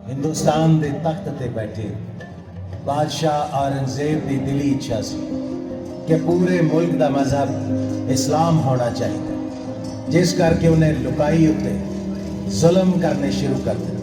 हिंदुस्तान के तख्त ते बैठे बादशाह औरंगजेब की दिली इच्छा सी कि पूरे मुल्क का मजहब इस्लाम होना चाहिए, जिस करके उन्हें लुकाई उत्ते जुल्म करने शुरू कर दिए।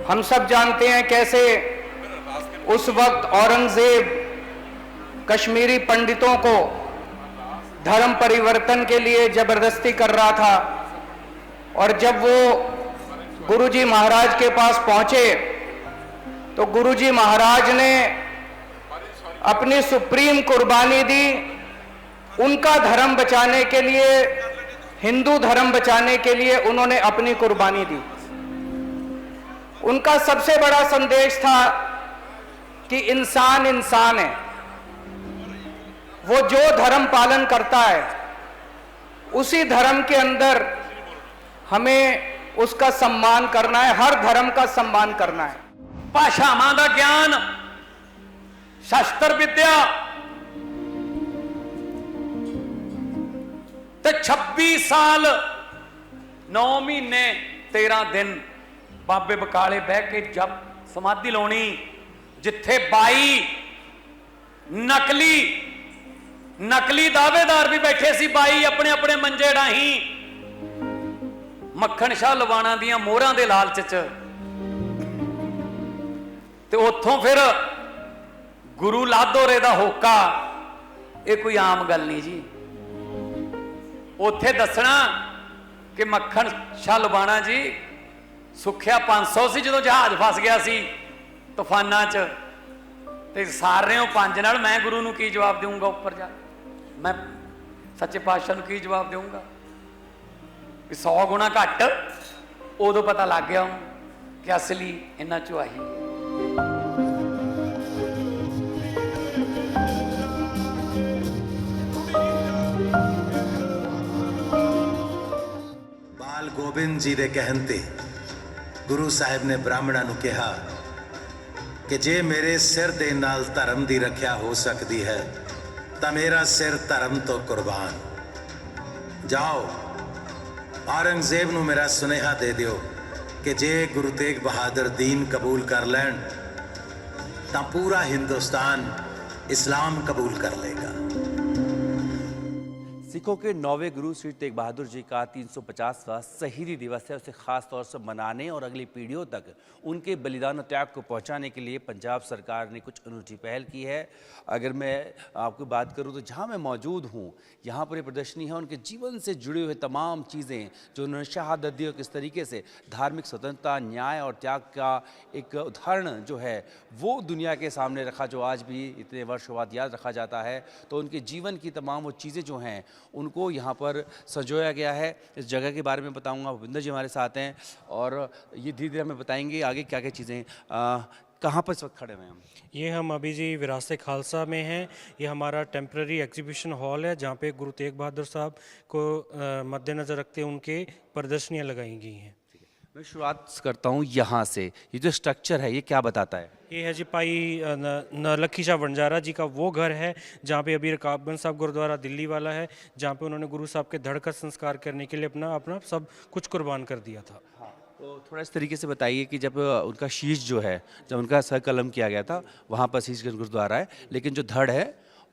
हम सब जानते हैं कैसे उस वक्त औरंगजेब कश्मीरी पंडितों को धर्म परिवर्तन के लिए जबरदस्ती कर रहा था, और जब वो गुरुजी महाराज के पास पहुंचे तो गुरुजी महाराज ने अपनी सुप्रीम कुर्बानी दी। उनका धर्म बचाने के लिए, हिंदू धर्म बचाने के लिए उन्होंने अपनी कुर्बानी दी। उनका सबसे बड़ा संदेश था कि इंसान इंसान है, वो जो धर्म पालन करता है उसी धर्म के अंदर हमें उसका सम्मान करना है, हर धर्म का सम्मान करना है। भाषावां दा ज्ञान, शास्त्र विद्या ते 26 साल 9 महीने 13 दिन बाबे बकाले बह के जब समाधि लाउणी, जिथे 22 नकली दावेदार भी बैठे सी, 22 अपने अपने मंजे डाही मक्खन शाह लवाणा दियां मोहरां दे लालच च, ते उत्थों फिर गुरु लादोरे दा होका। ये कोई आम गल नहीं जी। उत्थे दसना कि मक्खन शाह लवाणा जी सुखिया 500 सी जो जहाज फस गया सी तूफाना च, ते सारे 5 नाल मैं गुरु नूं की जवाब दूंगा? उपर जा मैं सच्चे पातशाह नूं की जवाब दूंगा? 100 गुणा घट उदों पता लग गया कि असली इन्हां चों आही। बाल गोबिंद जी दे कहन ते गुरु साहिब ने ब्राह्मणों को कहा कि जे मेरे सिर दे नाल धर्म की रक्षा हो सकती है तो मेरा सिर धर्म तो कुर्बान। जाओ औरंगजेब नूं मेरा सुनेहा दे दियो कि जे गुरु तेग बहादुर दीन कबूल कर लैन तो पूरा हिंदुस्तान इस्लाम कबूल कर लेगा। सिखों के 9वें गुरु श्री तेग बहादुर जी का 350वां शहीदी दिवस है। उसे खास तौर से मनाने और अगली पीढ़ियों तक उनके बलिदान और त्याग को पहुंचाने के लिए पंजाब सरकार ने कुछ अनूठी पहल की है। अगर मैं आपको बात करूं तो जहां मैं मौजूद हूं, यहां पर ये प्रदर्शनी है उनके जीवन से जुड़े हुए तमाम चीज़ें जो उन्होंने शहादत दी और किस तरीके से धार्मिक स्वतंत्रता, न्याय और त्याग का एक उदाहरण जो है वो दुनिया के सामने रखा, जो आज भी इतने वर्षों बाद याद रखा जाता है। तो उनके जीवन की तमाम वो चीज़ें जो हैं उनको यहाँ पर संजोया गया है। इस जगह के बारे में बताऊंगा, भूपिंदर जी हमारे साथ हैं और ये धीरे धीरे हमें बताएंगे आगे क्या क्या चीज़ें। कहाँ पर इस वक्त खड़े हुए हैं हम? ये हम अभी जी विरासत खालसा में हैं। ये हमारा टेम्प्रेरी एग्जीबिशन हॉल है जहाँ पे गुरु तेग बहादुर साहब को मद्देनज़र रखते उनके प्रदर्शनियाँ लगाई गई हैं। मैं शुरुआत करता हूँ यहाँ से। ये जो स्ट्रक्चर है ये क्या बताता है? ये है जी भाई नलखी शाह वंजारा जी का वो घर है जहाँ पे अभी रकाबगंज साहब गुरुद्वारा दिल्ली वाला है, जहाँ पे उन्होंने गुरु साहब के धड़ का संस्कार करने के लिए अपना सब कुछ कुर्बान कर दिया था। तो थोड़ा इस तरीके से बताइए कि जब उनका शीश जो है, जब उनका सर कलम किया गया था, वहाँ पर शीशगंज गुरुद्वारा है, लेकिन जो धड़ है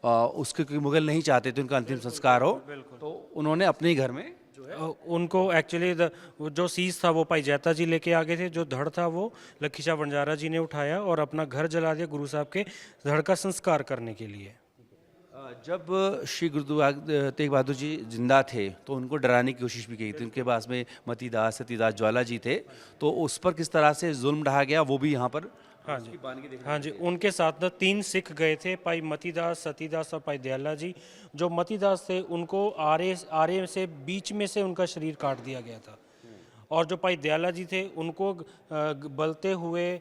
उसके क्योंकि मुगल नहीं चाहते थे उनका अंतिम संस्कार हो, तो उन्होंने अपने ही घर में उनको एक्चुअली जो सीज था वो भाई जैता जी लेके आ गए थे, जो धड़ था वो लखी शाह वंजारा जी ने उठाया और अपना घर जला दिया गुरु साहब के धड़ का संस्कार करने के लिए। जब श्री गुरु तेग बहादुर जी जिंदा थे तो उनको डराने की कोशिश भी की थी। उनके पास में मतीदास सतीदास ज्वाला जी थे, तो उस पर किस तरह से जुल्म ढहा गया वो भी यहाँ पर। हाँ जी, उनके साथ ना 3 सिख गए थे, भाई मतीदास, सतीदास और भाई दयाला जी। जो मतीदास थे उनको आरे से बीच में से उनका शरीर काट दिया गया था, और जो भाई दयाला जी थे उनको बलते हुए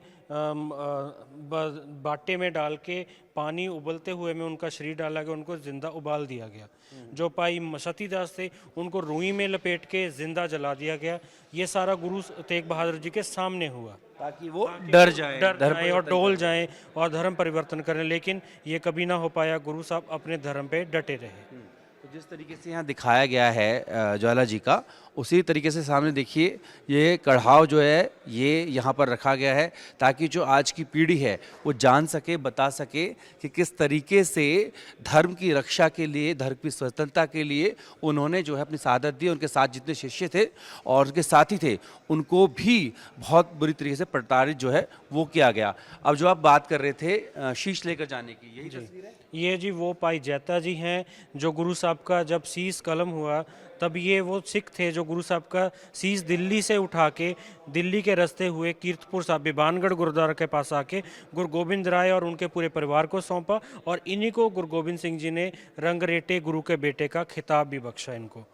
बाटे में डाल के पानी उबलते हुए में उनका शरीर डाला गया, उनको जिंदा उबाल दिया गया। जो भाई सतीदास थे उनको रुई में लपेट के जिंदा जला दिया गया। ये सारा गुरु तेग बहादुर जी के सामने हुआ ताकि वो डर जाए और डोल जाएं और धर्म परिवर्तन करें, लेकिन ये कभी ना हो पाया। गुरु साहब अपने धर्म पे डटे रहे। तो जिस तरीके से यहाँ दिखाया गया है ज्वाला जी का, उसी तरीके से सामने देखिए ये कढ़ाव जो है ये यहाँ पर रखा गया है, ताकि जो आज की पीढ़ी है वो जान सके, बता सके कि किस तरीके से धर्म की रक्षा के लिए, धर्म की स्वतंत्रता के लिए उन्होंने जो है अपनी शहादत दी। उनके साथ जितने शिष्य थे और उनके साथी थे उनको भी बहुत बुरी तरीके से प्रताड़ित जो है वो किया गया। अब जो आप बात कर रहे थे शीश लेकर जाने की, यही तस्वीर है? ये जी वो भाई जैता जी हैं, जो गुरु साहब का जब शीश कलम हुआ तब ये वो सिख थे जो गुरु साहब का शीश दिल्ली से उठा के दिल्ली के रास्ते हुए कीर्तपुर साहब बिबानगढ़ गुरुद्वारा के पास आके गुरु गोबिंद राय और उनके पूरे परिवार को सौंपा, और इन्हीं को गुरु गोबिंद सिंह जी ने रंगरेटे गुरु के बेटे का खिताब भी बख्शा इनको।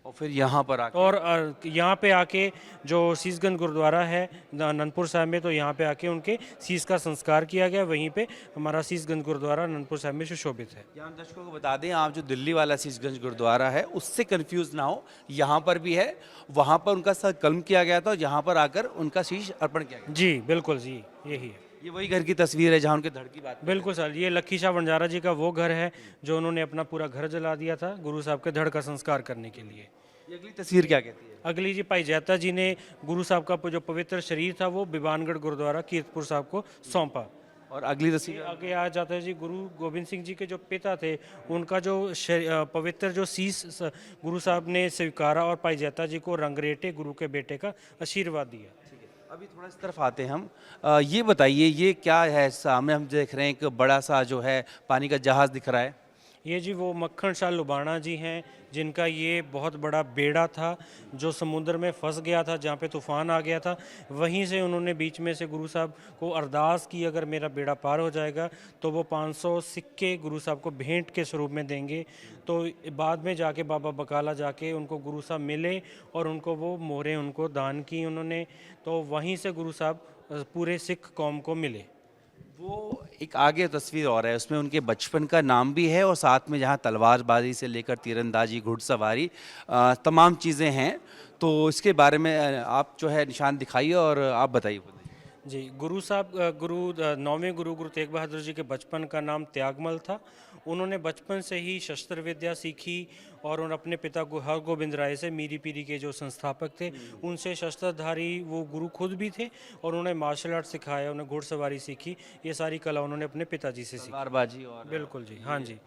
और फिर यहाँ पर आके और यहाँ पे आके जो शीशगंज गुरुद्वारा है अनंतपुर साहब में, तो यहाँ पे आके उनके शीश का संस्कार किया गया। वहीं पे हमारा शीशगंज गुरुद्वारा अनंतपुर साहब में सुशोभित है। यहाँ दर्शकों को बता दें, आप जो दिल्ली वाला शीशगंज गुरुद्वारा है उससे कंफ्यूज ना हो, यहाँ पर भी है, वहाँ पर उनका सर कलम किया गया था और यहाँ पर आकर उनका शीश अर्पण किया गया। जी बिल्कुल जी, यही है। ये वही घर की तस्वीर है जहाँ उनके धड़ की बात। बिल्कुल सर, ये लखी शाह वंजारा जी का वो घर है जो उन्होंने अपना पूरा घर जला दिया था गुरु साहब के धड़ का संस्कार करने के लिए। ये अगली तस्वीर क्या कहती है? अगली जी भाई जैता जी ने गुरु साहब का जो पवित्र शरीर था वो बिबानगढ़ गुरुद्वारा कीर्तपुर साहब को सौंपा। और अगली तस्वीर आगे आ जाता है जी गुरु गोबिंद सिंह जी के जो पिता थे उनका जो पवित्र जो शीश गुरु साहब ने स्वीकारा, और भाई जैता जी को रंगरेटे गुरु के बेटे का आशीर्वाद दिया। अभी थोड़ा इस तरफ आते हैं हम। ये बताइए ये क्या है? सामने हम देख रहे हैं एक बड़ा सा जो है पानी का जहाज दिख रहा है। ये जी वो मक्खन शाह लुबाना जी हैं, जिनका ये बहुत बड़ा बेड़ा था जो समुद्र में फंस गया था, जहाँ पे तूफान आ गया था। वहीं से उन्होंने बीच में से गुरु साहब को अरदास की, अगर मेरा बेड़ा पार हो जाएगा तो वो 500 सिक्के गुरु साहब को भेंट के स्वरूप में देंगे। तो बाद में जाके बाबा बकाला जाके उनको गुरु साहब मिले और उनको वो मोहरें उनको दान की उन्होंने। तो वहीं से गुरु साहब पूरे सिख कौम को मिले। वो एक आगे तस्वीर और है, उसमें उनके बचपन का नाम भी है और साथ में जहाँ तलवारबाजी से लेकर तीरंदाजी, घुड़सवारी तमाम चीज़ें हैं। तो इसके बारे में आप जो है निशान दिखाइए और आप बताइए। जी, गुरु साहब नौवें गुरु तेग बहादुर जी के बचपन का नाम त्यागमल था। उन्होंने बचपन से ही शस्त्र विद्या सीखी और उन अपने पिता हरगोबिंद राय से, मीरी पीरी के जो संस्थापक थे, उनसे शस्त्रधारी वो गुरु खुद भी थे और उन्हें मार्शल आर्ट सिखाया, उन्हें घुड़सवारी सीखी। ये सारी कला उन्होंने अपने पिताजी से सीखी। तलवारबाजी और बिल्कुल जी, हाँ जी,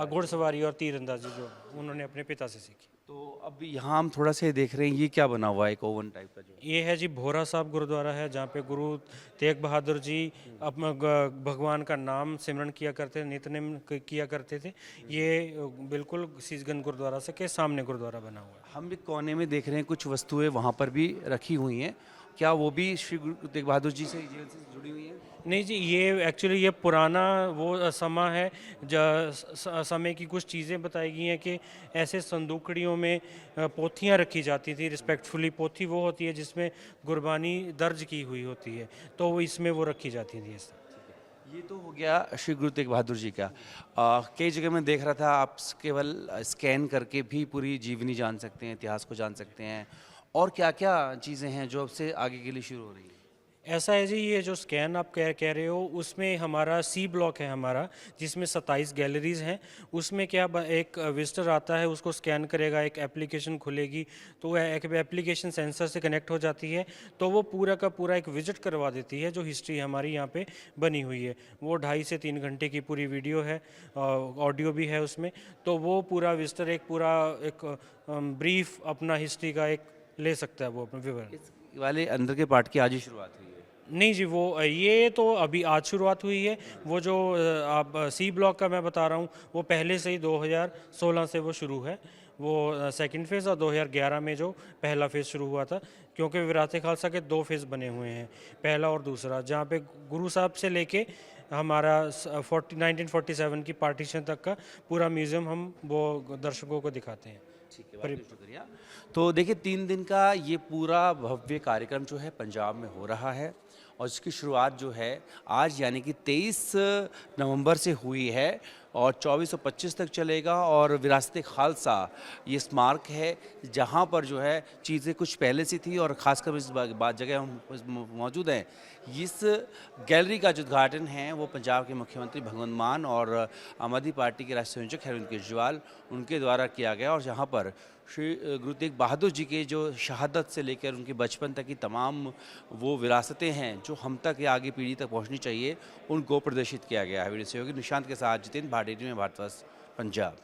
घुड़सवारी और तीरंदाजी जो उन्होंने अपने पिता से सीखी। तो अब यहाँ हम थोड़ा सा देख रहे हैं, ये क्या बना हुआ है? एक ओवन टाइप का जो ये है जी भोरा साहब गुरुद्वारा है, जहाँ पे गुरु तेग बहादुर जी अपना भगवान का नाम सिमरन किया करते थे, नित्यनेम किया करते थे। ये बिल्कुल शीशगंज गुरुद्वारा से के सामने गुरुद्वारा बना हुआ है। हम एक कोने में देख रहे हैं कुछ वस्तुएं वहाँ पर भी रखी हुई हैं, क्या वो भी श्री गुरु तेग बहादुर जी से जीवन से जुड़ी हुई हैं? नहीं जी, ये एक्चुअली ये पुराना वो समय है, समय की कुछ चीज़ें बताई गई हैं कि ऐसे संदूकड़ियों में पोथियाँ रखी जाती थी। रिस्पेक्टफुली पोथी वो होती है जिसमें गुरबानी दर्ज की हुई होती है, तो वो इसमें वो रखी जाती थी। ये तो हो गया श्री गुरु तेग बहादुर जी का। कई जगह मैं देख रहा था आप केवल स्कैन करके भी पूरी जीवनी जान सकते हैं, इतिहास को जान सकते हैं। और क्या क्या चीज़ें हैं जो अब से आगे के लिए शुरू हो रही हैं? ऐसा है जी, ये जो स्कैन आप कह रहे हो उसमें हमारा सी ब्लॉक है हमारा, जिसमें 27 गैलरीज हैं। उसमें क्या एक विजिटर आता है, उसको स्कैन करेगा, एक एप्लीकेशन खुलेगी, तो वह एक एप्लीकेशन सेंसर से कनेक्ट हो जाती है, तो वो पूरा का पूरा एक विजिट करवा देती है। जो हिस्ट्री हमारी यहाँ पे बनी हुई है वो 2.5 से 3 घंटे की पूरी वीडियो है, ऑडियो भी है उसमें। तो वो पूरा विजिटर एक पूरा एक ब्रीफ अपना हिस्ट्री का एक ले सकता है, वो अपना विवरण। इस वाले अंदर के पार्ट की आज ही शुरुआत हुई है? नहीं जी, वो ये तो अभी आज शुरुआत हुई है। वो जो आप सी ब्लॉक का मैं बता रहा हूँ वो पहले से ही 2016 से वो शुरू है। वो सेकंड फेज़ और 2011 में जो पहला फेज़ शुरू हुआ था, क्योंकि विरासत खालसा के 2 फेज़ बने हुए हैं, पहला और दूसरा, जहाँ पे गुरु साहब से लेके हमारा 1947 की पार्टीशन तक का पूरा म्यूज़ियम हम वो दर्शकों को दिखाते हैं। ठीक है, बहुत शुक्रिया। तो देखिए 3 दिन का ये पूरा भव्य कार्यक्रम जो है पंजाब में हो रहा है और इसकी शुरुआत जो है आज यानी कि 23 नवंबर से हुई है और 24 और 25 तक चलेगा। और विरासत खालसा ये स्मारक है जहाँ पर जो है चीज़ें कुछ पहले से थी और ख़ासकर इस बात जगह हम मौजूद हैं। इस गैलरी का जो उद्घाटन है वो पंजाब के मुख्यमंत्री भगवंत मान और आम आदमी पार्टी के राष्ट्रीय संयोजक अरविंद केजरीवाल उनके द्वारा किया गया। और जहाँ पर श्री गुरु तेग बहादुर जी के जो शहादत से लेकर उनके बचपन तक की तमाम वो विरासतें हैं जो हम तक या आगे पीढ़ी तक पहुंचनी चाहिए, उनको प्रदर्शित किया गया है। वीडियो सहयोगी निशांत के साथ जितेंद्र भाटेरी में भारतवर्ष पंजाब।